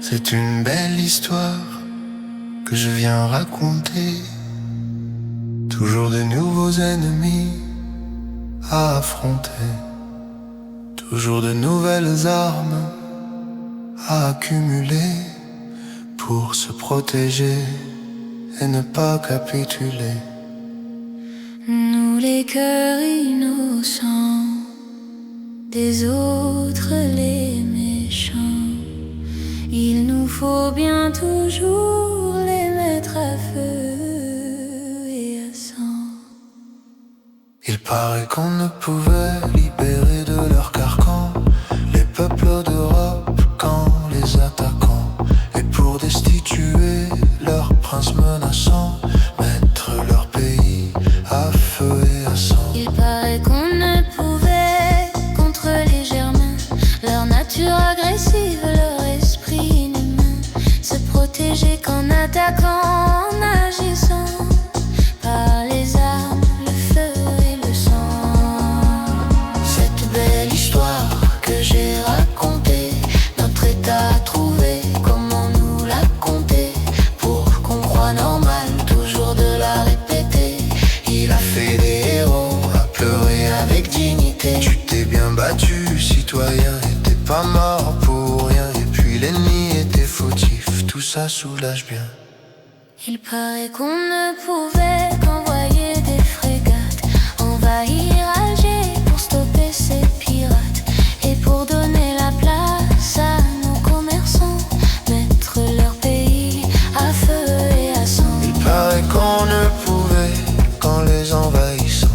C'est une belle histoire que je viens raconter. Toujours de nouveaux ennemis à affronter. Toujours de nouvelles armes à accumuler pour se protéger et ne pas capituler. Nous les cœurs innocents, des autres les méchants, il nous faut bien toujours les mettre à feu et à sang. Il paraît qu'on ne pouvait libérer de leur carcan les peuples d'Europe qu'en les attaquant, et pour destituer leurs princes menaçants, mettre leur pays à feu et à sang. Il paraît qu'on ne pouvait contre les Germains, leur nature agressive, leur esprit inhumain, se protéger qu'en attaquant, en agissant par les armes, le feu et le sang. Cette belle histoire que j'ai racontée, notre état a trouvé comment nous la compter, pour qu'on croit normal toujours de la répéter. Il a fait des héros à pleurer avec dignité. Tu t'es bien battu, citoyen, et t'es pas mort pour rien. Et puis l'ennemi était fautif, tout ça soulage bien. Il paraît qu'on ne pouvait qu'envoyer des frégates envahir Alger pour stopper ces pirates, et pour donner la place à nos commerçants, mettre leur pays à feu et à sang. Il paraît qu'on ne pouvait qu'en les envahissant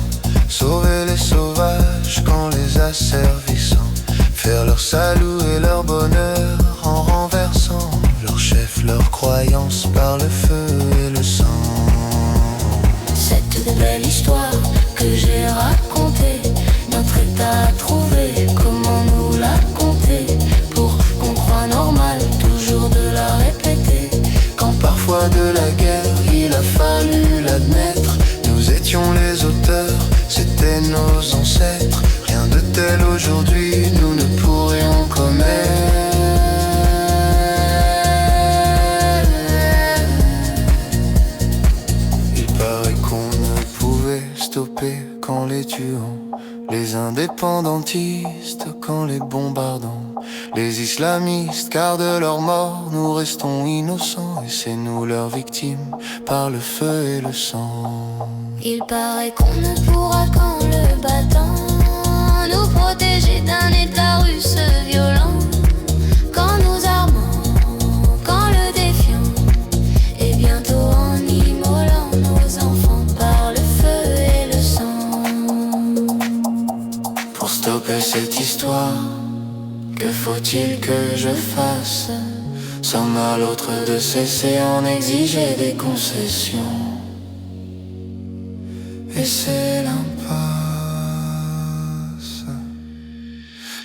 sauver les sauvages qu'en les asservissant, faire leur salut et leur bonheur en renversant leurs chefs, leurs croyances par le feu et le sang. Cette belle histoire que j'ai racontée, notre état a trouvé comment nous la compter, pour qu'on croit normal toujours de la répéter. Quand parfois de la guerre il a fallu l'admettre, nous étions les auteurs, c'étaient nos ancêtres. Rien de tel aujourd'hui nous ne pourrions commettre. Il paraît qu'on ne pouvait stopper qu'en les tuant, les indépendantistes qu'en les bombardant, les islamistes car de leur mort nous restons innocents, et c'est nous leurs victimes par le feu et le sang. Il paraît qu'on ne pourra qu'en le battant nous protéger d'un état russe violent, qu'en nous armant, qu'en le défiant, et bientôt en immolant nos enfants par le feu et le sang. Pour stopper cette histoire, que faut-il que je fasse? Sommes à l'autre de cesser en exiger des concessions, et c'est l'impasse.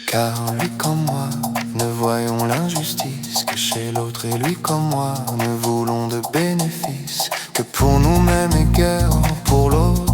Car lui comme moi ne voyons l'injustice que chez l'autre, et lui comme moi ne voulons de bénéfices que pour nous-mêmes et guère pour l'autre.